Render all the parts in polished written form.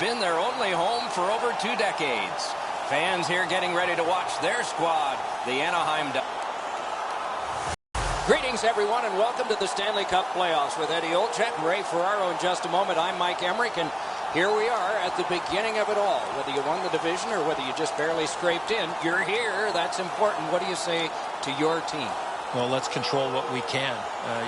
been their only home for over 2 decades. Fans here getting ready to watch their squad, the Anaheim Ducks. Greetings, everyone, and welcome to the Stanley Cup playoffs with Eddie Olczyk, Ray Ferraro in just a moment. I'm Mike Emmerich, and here we are at the beginning of it all. Whether you won the division or whether you just barely scraped in, you're here. That's important. What do you say to your team? Well, let's control what we can.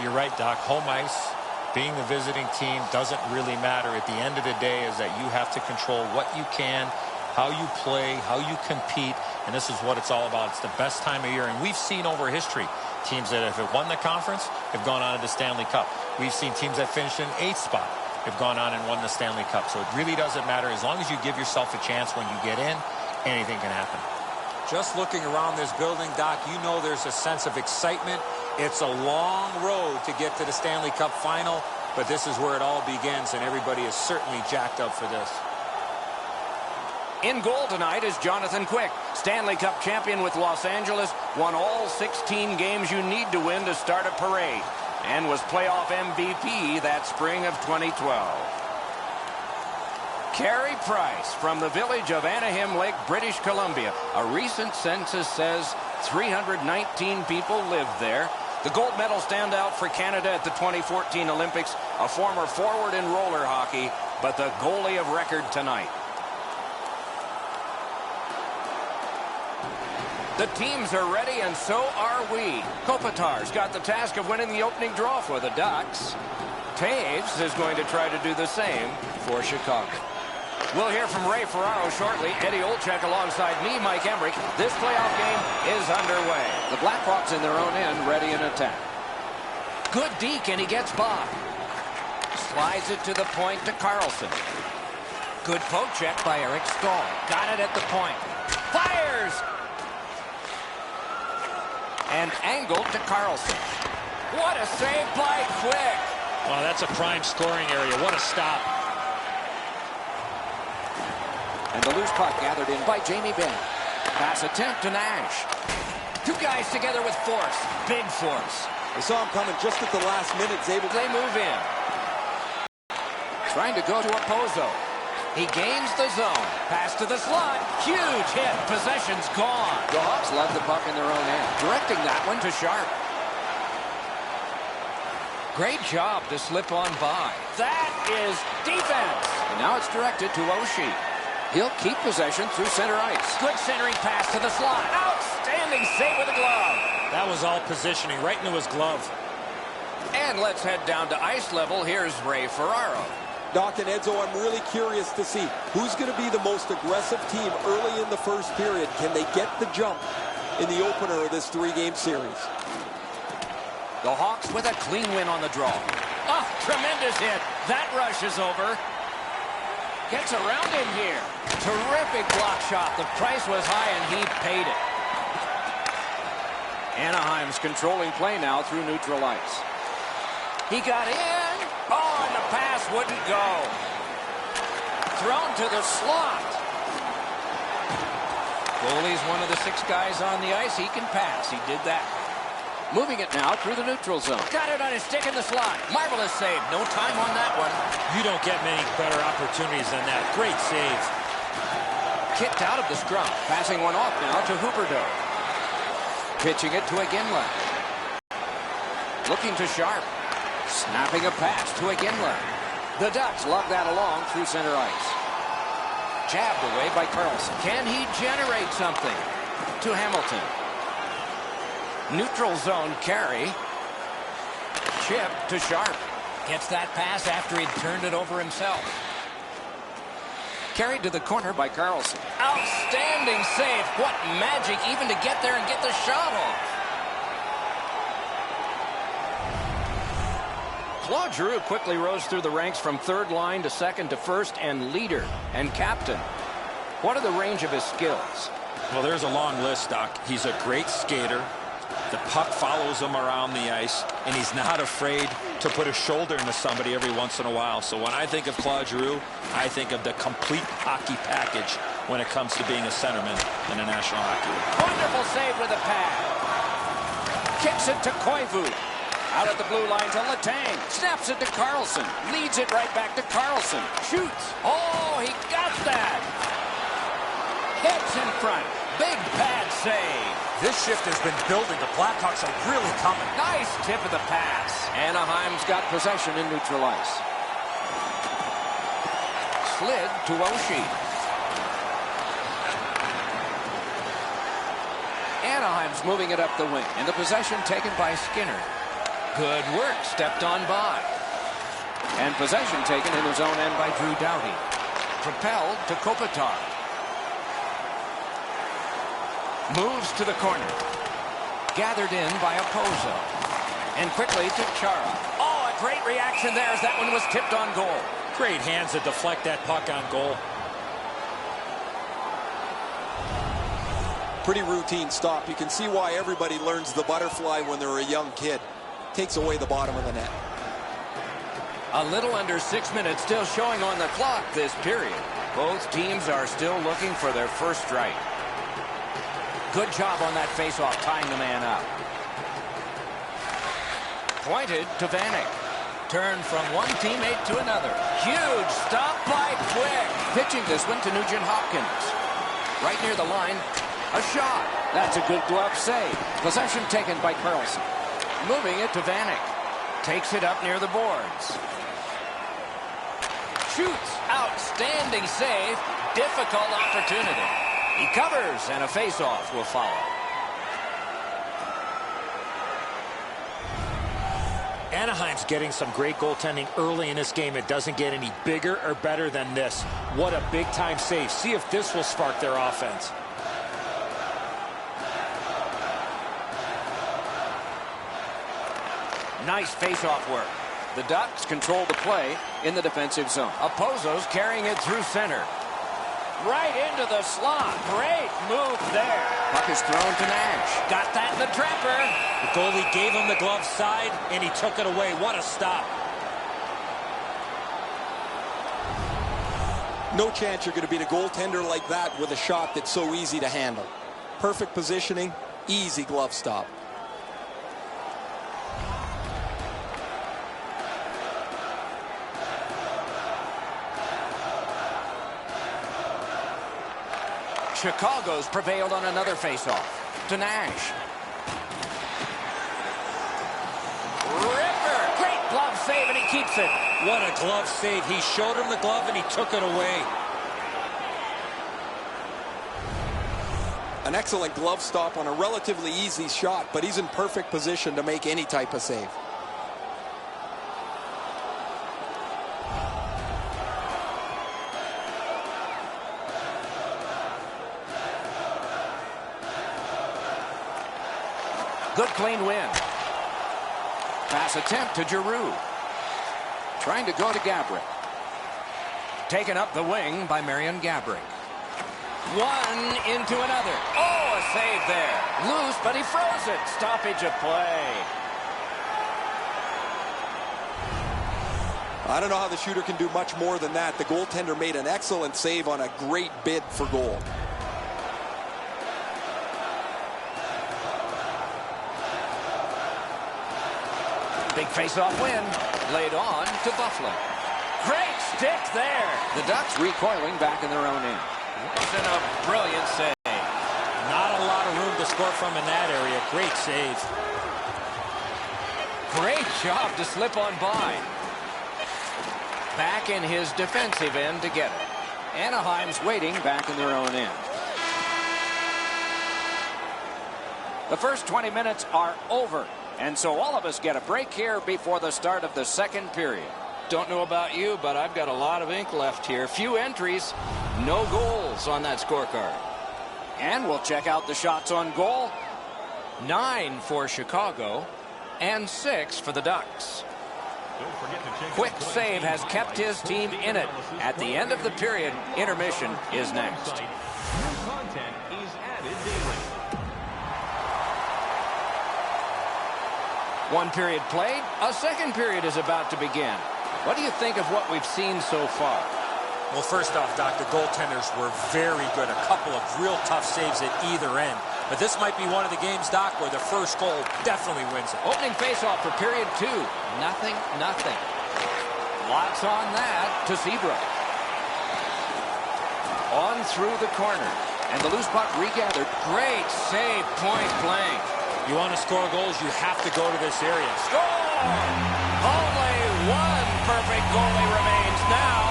You're right, Doc. Home ice, being the visiting team, doesn't really matter. At the end of the day is that you have to control what you can, how you play, how you compete, and this is what it's all about. It's the best time of year, and we've seen over history teams that have won the conference have gone on to the Stanley Cup. We've seen teams that finished in 8th spot have gone on and won the Stanley Cup. So it really doesn't matter. As long as you give yourself a chance when you get in, anything can happen. Just looking around this building, Doc, you know there's a sense of excitement. It's a long road to get to the Stanley Cup final, but this is where it all begins, and everybody is certainly jacked up for this. In goal tonight is Jonathan Quick, Stanley Cup champion with Los Angeles, won all 16 games you need to win to start a parade, and was playoff MVP that spring of 2012. Carey Price from the village of Anaheim Lake, British Columbia. A recent census says 319 people lived there. The gold medal standout for Canada at the 2014 Olympics, a former forward in roller hockey, but the goalie of record tonight. The teams are ready, and so are we. Kopitar's got the task of winning the opening draw for the Ducks. Taves is going to try to do the same for Chicago. We'll hear from Ray Ferraro shortly. Eddie Olczyk alongside me, Mike Emmerich. This playoff game is underway. The Blackhawks in their own end, ready in attack. Good deke, and he gets by. Slides it to the point to Carlson. Good poke check by Eric Stahl. Got it at the point. Fires! And angled to Carlson. What a save by Quick. Wow, that's a prime scoring area. What a stop. And the loose puck gathered in by Jamie Benn. Pass attempt to Nash. Two guys together with force. Big force. They saw him coming just at the last minute. They move in. Trying to go to Opposo. He gains the zone. Pass to the slot. Huge hit. Possession's gone. The Hawks love the puck in their own end. Directing that one to Sharp. Great job to slip on by. That is defense. And now it's directed to Oshie. He'll keep possession through center ice. Good centering pass to the slot. Outstanding save with the glove. That was all positioning right into his glove. And let's head down to ice level. Here's Ray Ferraro. Doc and Edzo, I'm really curious to see who's going to be the most aggressive team early in the first period. Can they get the jump in the opener of this 3-game series? The Hawks with a clean win on the draw. Oh, tremendous hit. That rush is over. Gets around him here. Terrific block shot. The price was high, and he paid it. Anaheim's controlling play now through neutral ice. He got in. Oh, and the pass wouldn't go. Thrown to the slot. Goalie's one of the 6 guys on the ice. He can pass. He did that. Moving it now through the neutral zone. Got it on his stick in the slot. Marvelous save. No time on that one. You don't get many better opportunities than that. Great save. Kicked out of the scrum. Passing one off now to Huberdeau. Pitching it to Iginla. Looking to Sharp. Snapping a pass to Iginla. The Ducks lug that along through center ice. Jabbed away by Carlson. Can he generate something? To Hamilton. Neutral zone carry. Chip to Sharp. Gets that pass after he'd turned it over himself. Carried to the corner by Carlson. Outstanding save. What magic even to get there and get the shot off. Claude Giroux quickly rose through the ranks from third line to second to first and leader and captain. What are the range of his skills? Well, there's a long list, Doc. He's a great skater. The puck follows him around the ice, and he's not afraid to put a shoulder into somebody every once in a while. So when I think of Claude Giroux, I think of the complete hockey package when it comes to being a centerman in the National Hockey League. Wonderful save with a pad. Kicks it to Koivu. Out at the blue line to Letang. Snaps it to Carlson. Leads it right back to Carlson. Shoots. Oh, he Gets in front. Big pad save. This shift has been building. The Blackhawks are really coming. Nice tip of the pass. Anaheim's got possession in neutral ice. Slid to Oshie. Anaheim's moving it up the wing. And the possession taken by Skinner. Good work. Stepped on by. And possession taken in his own end by Drew Doughty. Propelled to Kopitar. Moves to the corner. Gathered in by Opozo. And quickly to Chara. Oh, a great reaction there as that one was tipped on goal. Great hands to deflect that puck on goal. Pretty routine stop. You can see why everybody learns the butterfly when they're a young kid. Takes away the bottom of the net. A little under 6 minutes still showing on the clock this period. Both teams are still looking for their first strike. Good job on that faceoff, tying the man up. Pointed to Vanek. Turn from one teammate to another. Huge stop by Quick. Pitching this one to Nugent Hopkins. Right near the line, a shot. That's a good glove save. Possession taken by Carlson. Moving it to Vanek. Takes it up near the boards. Shoots. Outstanding save. Difficult opportunity. He covers, and a face-off will follow. Anaheim's getting some great goaltending early in this game. It doesn't get any bigger or better than this. What a big-time save. See if this will spark their offense. Nice face-off work. The Ducks control the play in the defensive zone. Opozo's carrying it through center. Right into the slot. Great move there. Puck is thrown to Nash. Got that in the trapper. The goalie gave him the glove side, and he took it away. What a stop. No chance you're going to beat a goaltender like that with a shot that's so easy to handle. Perfect positioning, easy glove stop. Chicago's prevailed on another faceoff. To Nash. Ripper! Great glove save, and he keeps it. What a glove save. He showed him the glove, and he took it away. An excellent glove stop on a relatively easy shot, but he's in perfect position to make any type of save. Good clean win. Pass attempt to Giroux. Trying to go to Gabrick. Taken up the wing by Marian Gabrick. One into another. Oh, a save there. Loose, but he froze it. Stoppage of play. I don't know how the shooter can do much more than that. The goaltender made an excellent save on a great bid for goal. Big face-off win. Laid on to Buffalo. Great stick there. The Ducks recoiling back in their own end. Wasn't a brilliant save. Not a lot of room to score from in that area. Great save. Great job to slip on by. Back in his defensive end to get it. Anaheim's waiting back in their own end. The first 20 minutes are over. And so all of us get a break here before the start of the second period. Don't know about you, but I've got a lot of ink left here. Few entries, no goals on that scorecard. And we'll check out the shots on goal. 9 for Chicago and 6 for the Ducks. Quick save has kept his team in it. At the end of the period, intermission is next. One period played, a second period is about to begin. What do you think of what we've seen so far? Well, first off, Doc, the goaltenders were very good. A couple of real tough saves at either end. But this might be one of the games, Doc, where the first goal definitely wins it. Opening faceoff for period 2. Nothing. Lots on that to Seabrook. On through the corner. And the loose puck regathered. Great save, point blank. You want to score goals, you have to go to this area. Score! Only one perfect goalie remains now.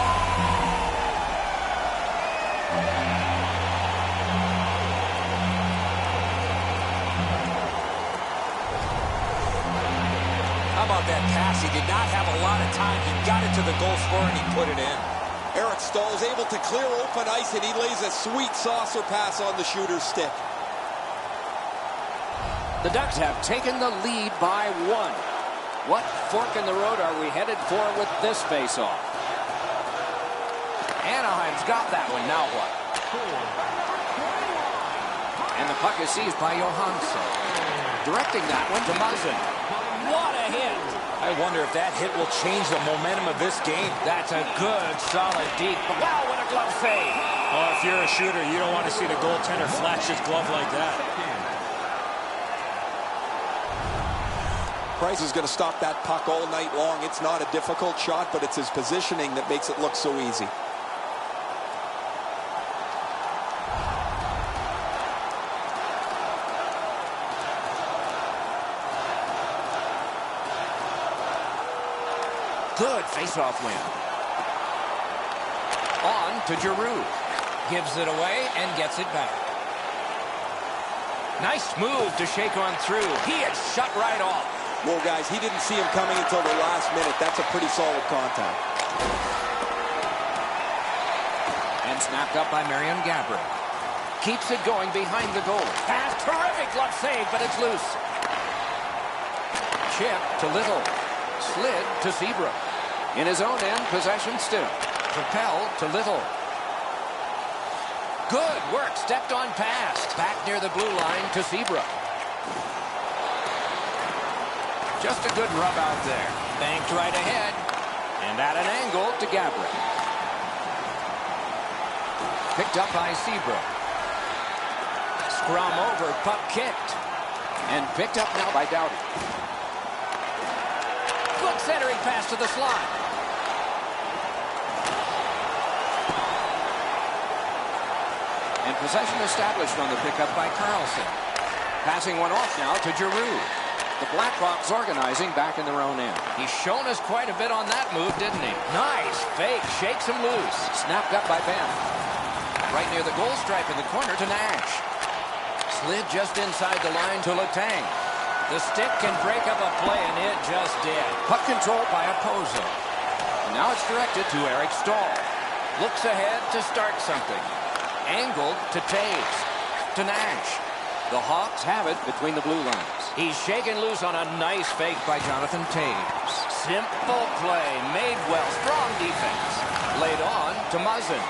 How about that pass? He did not have a lot of time. He got it to the goal scorer and he put it in. Eric Staal is able to clear open ice, and he lays a sweet saucer pass on the shooter's stick. The Ducks have taken the lead by 1. What fork in the road are we headed for with this face-off? Anaheim's got that one. Now what? And the puck is seized by Johansson. Directing that one to Muzzin. What a hit! I wonder if that hit will change the momentum of this game. That's a good, solid, deep. Wow, what a glove save! Oh, if you're a shooter, you don't want to see the goaltender flash his glove like that. Price is going to stop that puck all night long. It's not a difficult shot, but it's his positioning that makes it look so easy. Good face-off win. On to Giroux. Gives it away and gets it back. Nice move to shake on through. He is shut right off. Well, guys, he didn't see him coming until the last minute. That's a pretty solid contact. And snapped up by Marion Gabriel. Keeps it going behind the goal. Pass, terrific glove save, but it's loose. Chip to Little. Slid to Seabrook. In his own end, possession still. Propelled to Little. Good work, stepped on pass. Back near the blue line to Seabrook. Just a good rub out there. Banked right ahead. And at an angle to Gabriel. Picked up by Seabrook. Scrum over, puck kicked. And picked up now by Doughty. Good centering pass to the slot. And possession established on the pickup by Carlson. Passing one off now to Giroux. The Blackhawks organizing back in their own end. He's shown us quite a bit on that move, didn't he? Nice fake, shakes him loose. Snapped up by Ben. Right near the goal stripe in the corner to Nash. Slid just inside the line to Letang. The stick can break up a play, and it just did. Puck control by Opposo. And now it's directed to Eric Staal. Looks ahead to start something. Angled to Taves. To Nash. The Hawks have it between the blue lines. He's shaken loose on a nice fake by Jonathan Taves. Simple play, made well, strong defense. Laid on to Muzzin.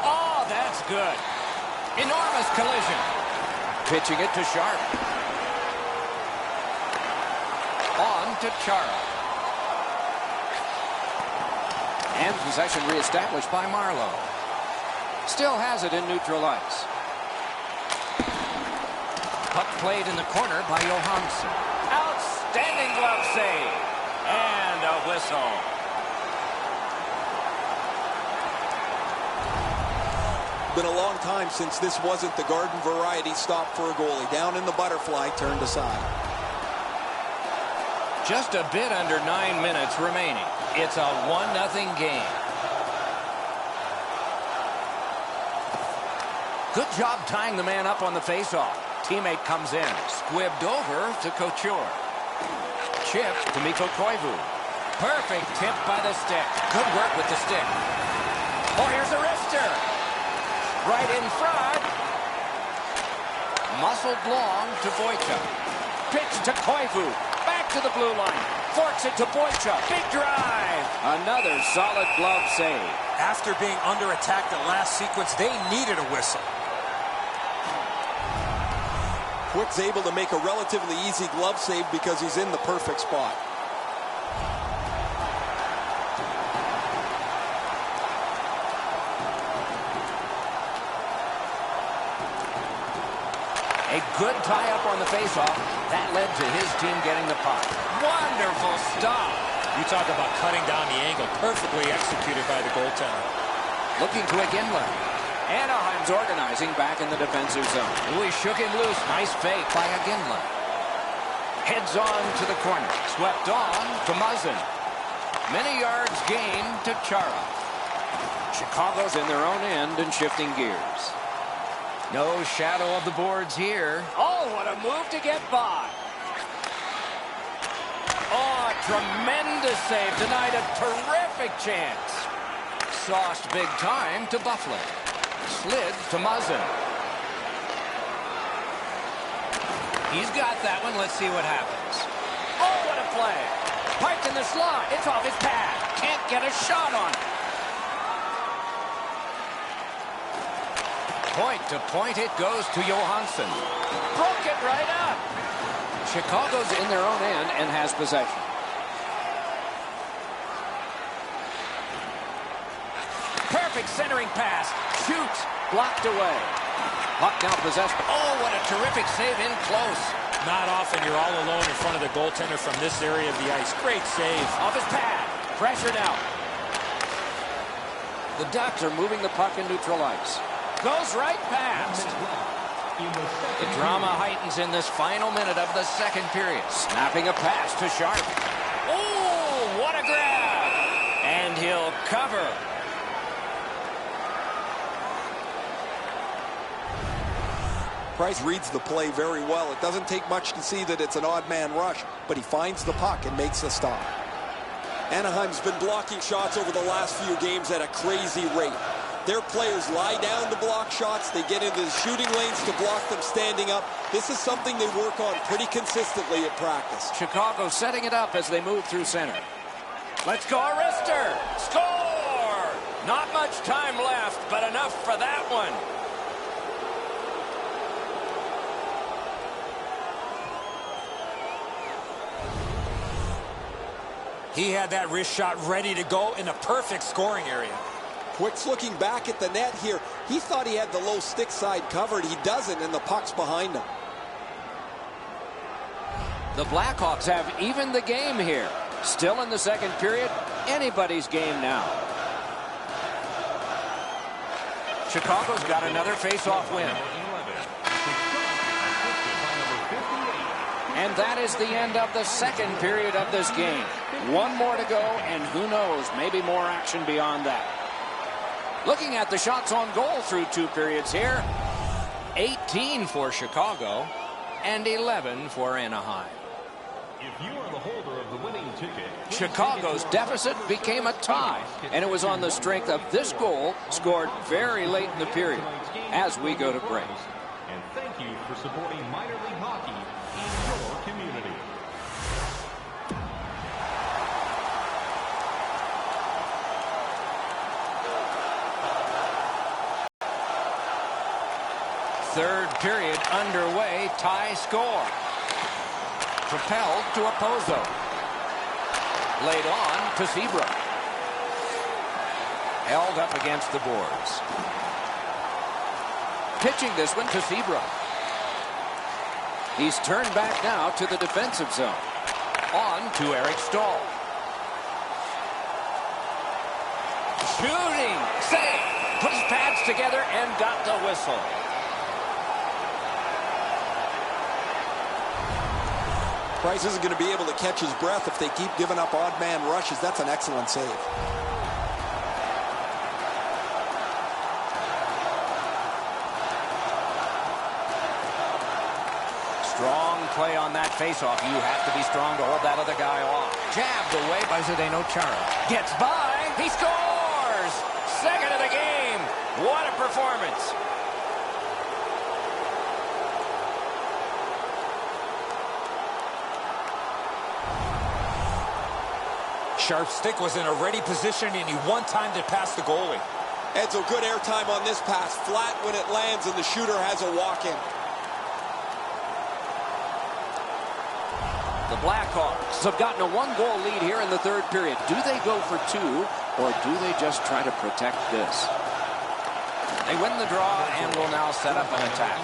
Oh, that's good. Enormous collision. Pitching it to Sharp. On to Chara. And possession reestablished by Marlowe. Still has it in neutral ice. Puck played in the corner by Johansson. Outstanding glove save. And a whistle. Been a long time since this wasn't the garden variety stop for a goalie. Down in the butterfly, turned aside. Just a bit under 9 minutes remaining. It's a 1-0 game. Good job tying the man up on the faceoff. Teammate comes in. Squibbed over to Couture. Chip to Mikko Koivu. Perfect tip by the stick. Good work with the stick. Oh, here's a wrister. Right in front. Muscled long to Boychuk. Pitch to Koivu. Back to the blue line. Forks it to Boychuk. Big drive. Another solid glove save. After being under attack the last sequence, they needed a whistle. Quick's able to make a relatively easy glove save because he's in the perfect spot. A good tie-up on the faceoff. That led to his team getting the puck. Wonderful stop. You talk about cutting down the angle. Perfectly executed by the goaltender. Looking to Iginla. Anaheim's organizing back in the defensive zone. He shook him loose. Nice fake by Iginla. Heads on to the corner. Swept on to Muzzin. Many yards gained to Chara. Chicago's in their own end and shifting gears. No shadow of the boards here. Oh, what a move to get by. Oh, tremendous save. Denied a terrific chance. Sauced big time to Buffalo. Slid to Muzzin. He's got that one. Let's see what happens. Oh, what a play. Piped in the slot. It's off his pad. Can't get a shot on it. Point to point it goes to Johansson. Broke it right up. Chicago's in their own end and has possession. Perfect centering pass. Shoots. Blocked away. Puck now possessed. Oh, what a terrific save in close. Not often you're all alone in front of the goaltender from this area of the ice. Great save. Off his pad. Pressured out. The Ducks are moving the puck in neutral ice. Goes right past. The drama heightens in this final minute of the second period. Snapping a pass to Sharp. Oh, what a grab. And he'll cover. Price reads the play very well. It doesn't take much to see that it's an odd man rush, but he finds the puck and makes the stop. Anaheim's been blocking shots over the last few games at a crazy rate. Their players lie down to block shots. They get into the shooting lanes to block them standing up. This is something they work on pretty consistently at practice. Chicago setting it up as they move through center. Let's go, Arister. Score! Not much time left, but enough for that one. He had that wrist shot ready to go in a perfect scoring area. Quick's looking back at the net here. He thought he had the low stick side covered. He doesn't, and the puck's behind him. The Blackhawks have evened the game here. Still in the second period. Anybody's game now. Chicago's got another face-off win. And that is the end of the second period of this game. One more to go, and who knows, maybe more action beyond that. Looking at the shots on goal through two periods here, 18 for Chicago and 11 for Anaheim. If you are the holder of the winning ticket, Chicago's deficit became a tie, and it was on the strength of this goal scored very late in the period as we go to break. And thank you for supporting minor league hockey in your community. Third period underway, tie score. Propelled to Opposo. Laid on to Seabrook. Held up against the boards. Pitching this one to Seabrook. He's turned back now to the defensive zone. On to Eric Stahl. Shooting. Save. Put his pads together and got the whistle. Price isn't going to be able to catch his breath if they keep giving up odd man rushes. That's an excellent save. Strong play on that faceoff. You have to be strong to hold that other guy off. Jabbed away by Zdeno Chara. Gets by. He scores! Second of the game. What a performance. Sharp's stick was in a ready position, and he one time to pass the goalie. Edzo, good airtime on this pass. Flat when it lands, and the shooter has a walk-in. The Blackhawks have gotten a one-goal lead here in the third period. Do they go for two, or do they just try to protect this? They win the draw and will now set up an attack.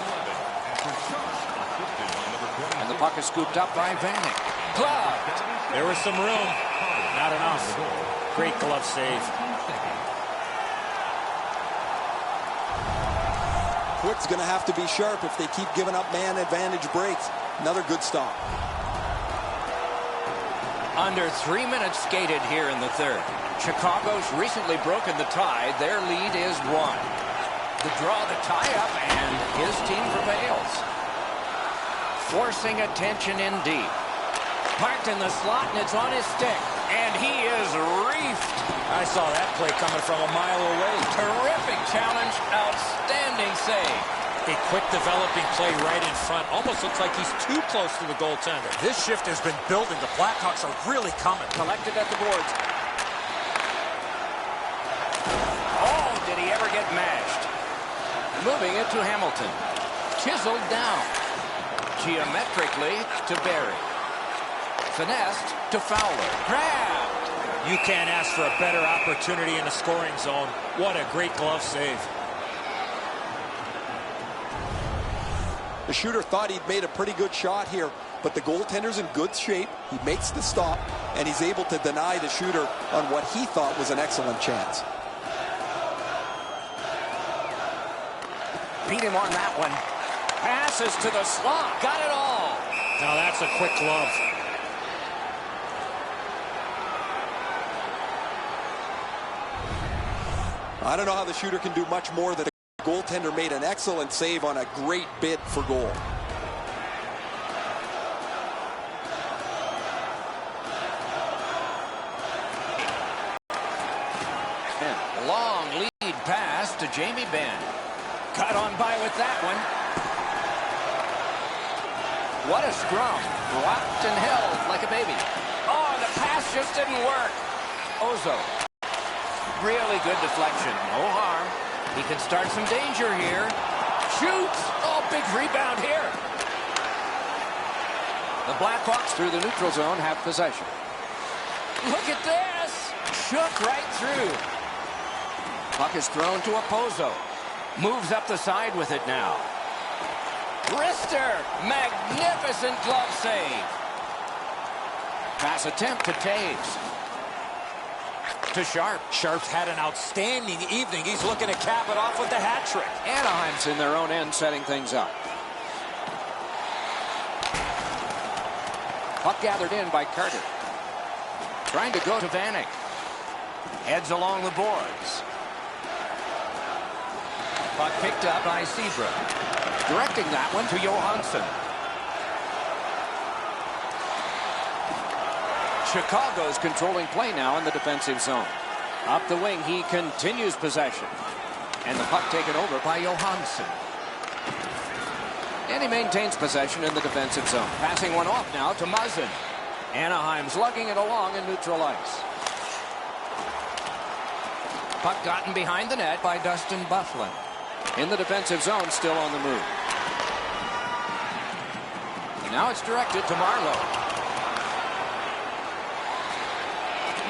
And the puck is scooped up by Vanek. Gloved. There was some room. Not enough. Great glove save. quick's going to have to be sharp if they keep giving up man advantage breaks. Another good stop. Under 3 minutes skated here in the third. Chicago's recently broken the tie. Their lead is 1. The draw, the tie-up, and his team prevails. Forcing attention in deep. Parked in the slot, and it's on his stick. And he is reefed. I saw that play coming from a mile away. Terrific challenge. Outstanding save. A quick developing play right in front. Almost looks like he's too close to the goaltender. This shift has been building. The Blackhawks are really coming. Collected at the boards. Oh, did he ever get mashed? Moving it to Hamilton. Chiseled down. Geometrically to Barry. Finessed to Fowler. Grabbed. You can't ask for a better opportunity in the scoring zone. What a great glove save. The shooter thought he'd made a pretty good shot here, but the goaltender's in good shape. He makes the stop, and he's able to deny the shooter on what he thought was an excellent chance. Beat him on that one. Passes to the slot. Got it all. Now that's a quick glove. I don't know how the shooter can do much more than a goaltender made an excellent save on a great bid for goal. Long lead pass to Jamie Benn. Cut on by with that one. What a scrum. Rocked and held like a baby. Oh, the pass just didn't work. Ozo. Really good deflection. No harm. He can start some danger here. Shoots. Oh, big rebound here. The Blackhawks through the neutral zone have possession. Look at this. Shook right through. Puck is thrown to Opozo. Moves up the side with it now. Wrister. Magnificent glove save. Pass attempt to Taves. To Sharp. Sharp's had an outstanding evening. He's looking to cap it off with the hat trick. Anaheim's in their own end setting things up. Puck gathered in by Carter. Trying to go to Vanek. Heads along the boards. Puck picked up by Sebra. Directing that one to Johansson. Chicago's controlling play now in the defensive zone. Up the wing, he continues possession. And the puck taken over by Johansson. And he maintains possession in the defensive zone. Passing one off now to Muzzin. Anaheim's lugging it along in neutral ice. Puck gotten behind the net by Dustin Byfuglien. In the defensive zone, still on the move. And now it's directed to Marleau.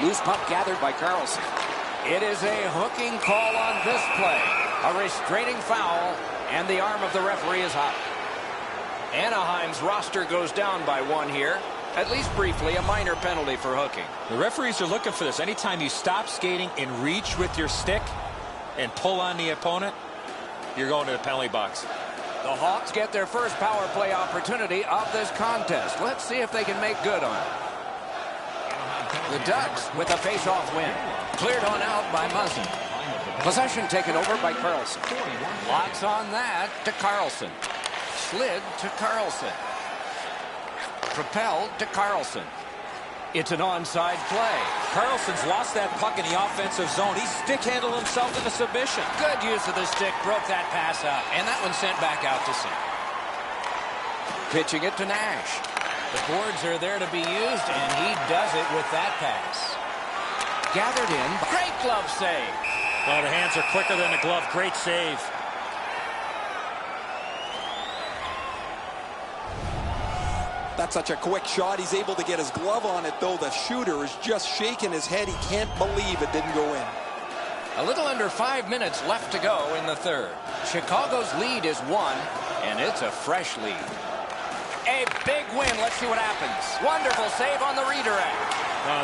Loose puck gathered by Carlson. It is a hooking call on this play. A restraining foul, and the arm of the referee is out. Anaheim's roster goes down by 1 here. At least briefly, a minor penalty for hooking. The referees are looking for this. Anytime you stop skating and reach with your stick and pull on the opponent, you're going to the penalty box. The Hawks get their first power play opportunity of this contest. Let's see if they can make good on it. The Ducks with a face-off win. Cleared on out by Muzzin. Possession taken over by Carlson. Lots on that to Carlson. Slid to Carlson. Propelled to Carlson. It's an onside play. Carlson's lost that puck in the offensive zone. He stick-handled himself into submission. Good use of the stick. Broke that pass up. And that one sent back out to center. Pitching it to Nash. The boards are there to be used, and he does it with that pass. Gathered in. Great glove save. Well, the hands are quicker than the glove. Great save. That's such a quick shot. He's able to get his glove on it, though. The shooter is just shaking his head. He can't believe it didn't go in. A little under 5 minutes left to go in the third. Chicago's lead is 1, and it's a fresh lead. A big win. Let's see what happens. Wonderful save on the redirect.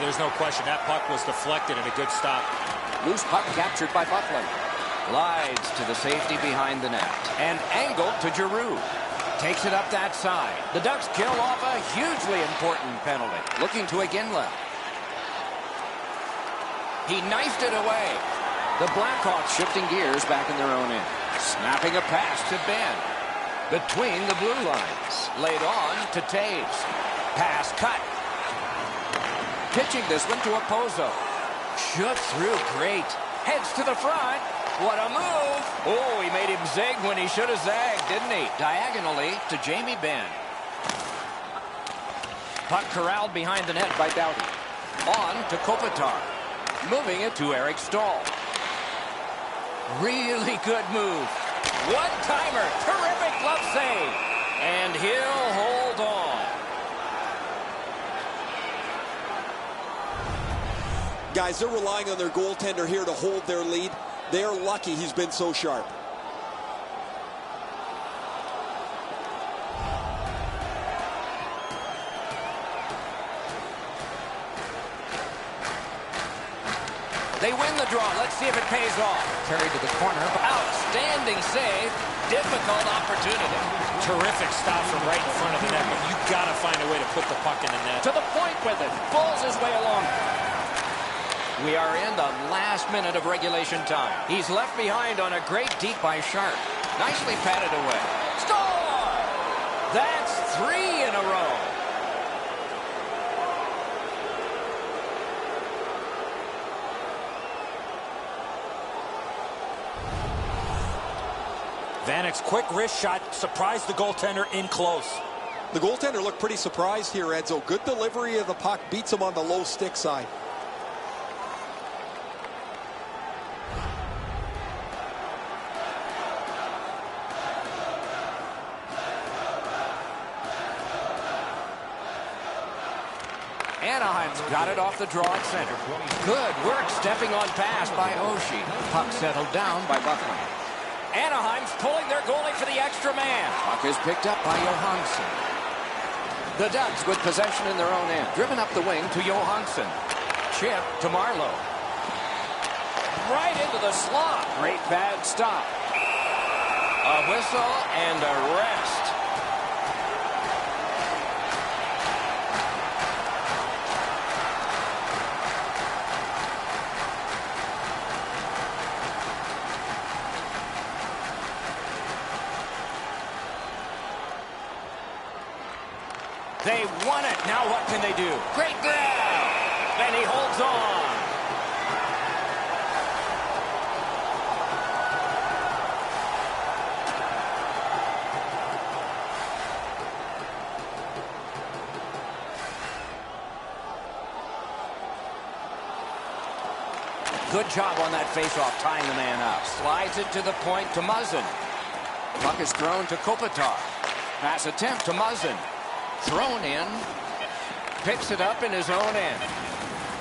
There's no question. That puck was deflected and a good stop. Loose puck captured by Byfuglien. Glides to the safety behind the net. And angled to Giroux. Takes it up that side. The Ducks kill off a hugely important penalty. Looking to Iginla. He knifed it away. The Blackhawks shifting gears back in their own end. Snapping a pass to Ben. Between the blue lines. Laid on to Taves. Pass cut. Pitching this one to Opozo. Shoot through great. Heads to the front. What a move. Oh, he made him zig when he should have zagged, didn't he? Diagonally to Jamie Benn. Puck corralled behind the net by Doughty. On to Kopitar. Moving it to Eric Stahl. Really good move. One-timer. Terrific glove save. And he'll hold on. Guys, they're relying on their goaltender here to hold their lead. They're lucky he's been so sharp. They win the draw. Let's see if it pays off. Carried to the corner. Outstanding save. Difficult opportunity. Terrific stop from right in front of the net, but you got to find a way to put the puck in the net. To the point with it. Pulls his way along. We are in the last minute of regulation time. He's left behind on a great deep by Sharp. Nicely patted away. Score! That's 3 in a row. Vanek's quick wrist shot surprised the goaltender in close. The goaltender looked pretty surprised here, Edzo. Good delivery of the puck. Beats him on the low stick side. Anaheim's got it off the draw at center. Good work stepping on pass by Oshie. Puck settled down by Buckland. Anaheim's pulling their goalie for the extra man. Puck is picked up by Johansson. The Ducks with possession in their own end. Driven up the wing to Johansson. Chip to Marlowe. Right into the slot. Great bad stop. A whistle and a rest. They won it. Now what can they do? Great grab. And he holds on. Good job on that faceoff, tying the man up. Slides it to the point to Muzzin. Puck is thrown to Kopitar. Pass attempt to Muzzin. Thrown in, picks it up in his own end.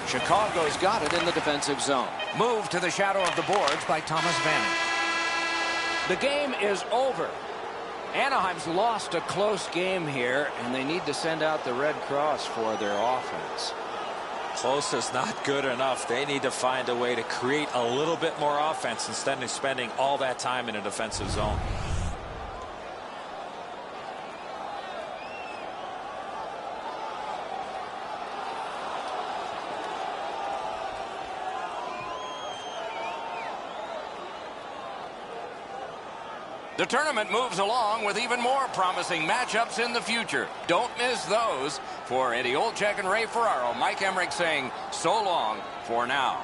Chicago's got it in the defensive zone. Moved to the shadow of the boards by Thomas Vanek. The game is over. Anaheim's lost a close game here, and they need to send out the Red Cross for their offense. Close is not good enough. They need to find a way to create a little bit more offense instead of spending all that time in a defensive zone. The tournament moves along with even more promising matchups in the future. Don't miss those. For Eddie Olczyk and Ray Ferraro, Mike Emmerich saying so long for now.